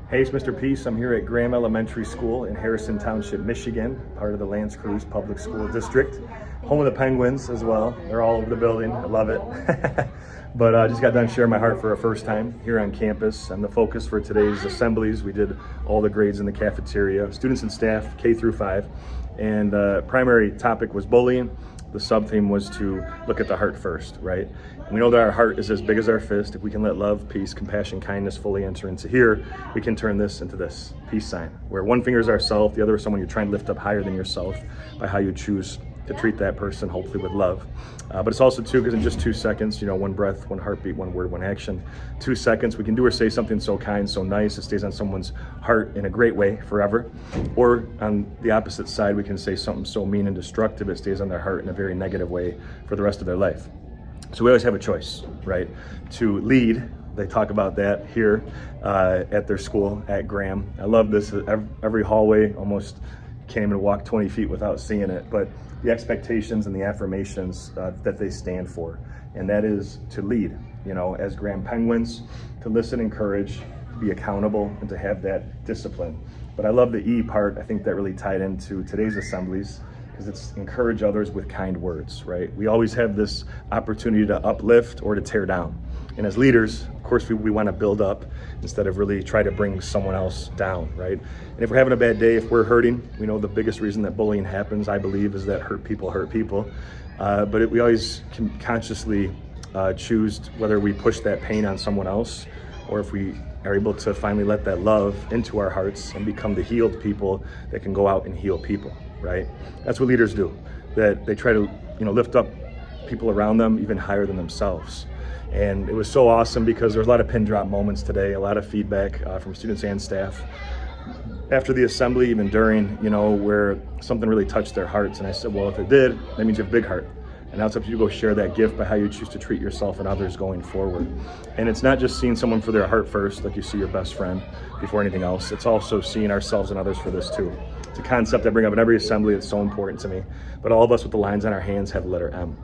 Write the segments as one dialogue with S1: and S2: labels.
S1: Hey, it's Mr. Peace. I'm here at Graham Elementary School in Harrison Township, Michigan, part of the L'Anse Creuse Public School District. Home of the Penguins as well. They're all over the building. I love it. But I just got done sharing my heart for a first time here on campus. And the focus for today's assemblies, we did all the grades in the cafeteria, students and staff, K through 5. And primary topic was bullying. The sub-theme was to look at the heart first, right? And we know that our heart is as big as our fist. If we can let love, peace, compassion, kindness fully enter into here, we can turn this into this peace sign, where one finger is ourself, the other is someone you're trying to lift up higher than yourself by how you choose to treat that person, hopefully with love. But it's also too, because in just 2 seconds, one breath, one heartbeat, one word, one action, 2 seconds, we can do or say something so kind, so nice, it stays on someone's heart in a great way forever. Or on the opposite side, we can say something so mean and destructive, it stays on their heart in a very negative way for the rest of their life. So we always have a choice, right? To lead. They talk about that here at their school at Graham. I love this. Every hallway, almost can't even walk 20 feet without seeing it, but the expectations and the affirmations that they stand for, and that is to lead, as Graham Penguins, to listen, encourage, be accountable, and to have that discipline. But I love the E part. I think that really tied into today's assemblies, because it's encourage others with kind words, right? We always have this opportunity to uplift or to tear down. And as leaders, of course, we want to build up instead of really try to bring someone else down, right? And if we're having a bad day, if we're hurting, we know the biggest reason that bullying happens, I believe, is that hurt people. But we always can consciously choose whether we push that pain on someone else, or if we are able to finally let that love into our hearts and become the healed people that can go out and heal people, right? That's what leaders do, that they try to lift up people around them even higher than themselves. And it was so awesome because there was a lot of pin drop moments today, a lot of feedback from students and staff after the assembly, even during, where something really touched their hearts. And I said, well, if it did, that means you have a big heart. And now it's up to you to go share that gift by how you choose to treat yourself and others going forward. And it's not just seeing someone for their heart first, like you see your best friend before anything else. It's also seeing ourselves and others for this too. It's a concept I bring up in every assembly. It's so important to me. But all of us with the lines on our hands have the letter M.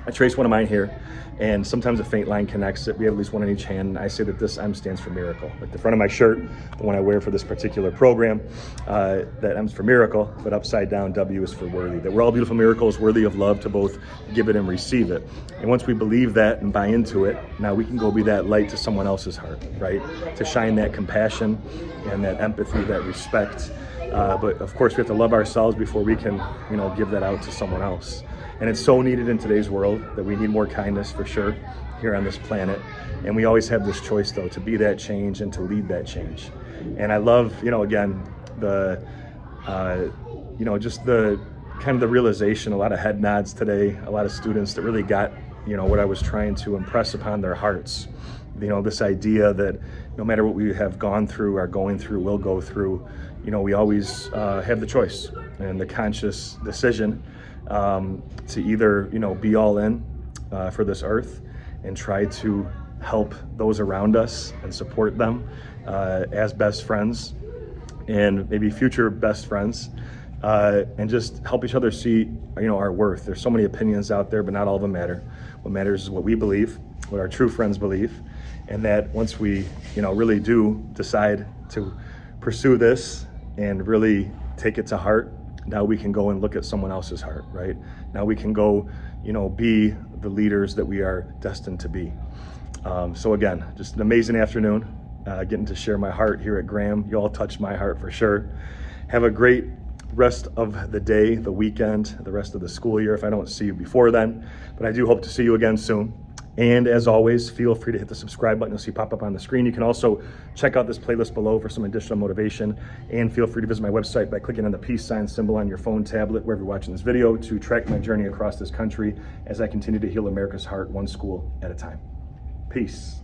S1: I trace one of mine here, and sometimes a faint line connects it. We have at least one in each hand, and I say that this M stands for miracle. Like the front of my shirt, the one I wear for this particular program, that M's for miracle, but upside down, W is for worthy. That we're all beautiful miracles, worthy of love to both give it and receive it. And once we believe that and buy into it, now we can go be that light to someone else's heart, right? To shine that compassion and that empathy, that respect. But of course, we have to love ourselves before we can, give that out to someone else. And it's so needed in today's world that we need more kindness for sure here on this planet. And we always have this choice though, to be that change and to lead that change. And I love, again, the, just the kind of the realization, a lot of head nods today, a lot of students that really got, what I was trying to impress upon their hearts. This idea that no matter what we have gone through, are going through, will go through, we always have the choice and the conscious decision to either, be all in for this earth and try to help those around us and support them as best friends and maybe future best friends, and just help each other see, our worth. There's so many opinions out there, but not all of them matter. What matters is what we believe, what our true friends believe, and that once we, really do decide to pursue this and really take it to heart, now we can go and look at someone else's heart, right? Now we can go, be the leaders that we are destined to be. So again, just an amazing afternoon, getting to share my heart here at Graham. You all touched my heart for sure. Have a great rest of the day, the weekend, the rest of the school year if I don't see you before then. But I do hope to see you again soon. And as always, feel free to hit the subscribe button you'll see pop up on the screen. You can also check out this playlist below for some additional motivation, and feel free to visit my website by clicking on the peace sign symbol on your phone, tablet, wherever you're watching this video, to track my journey across this country as I continue to heal America's heart one school at a time. Peace.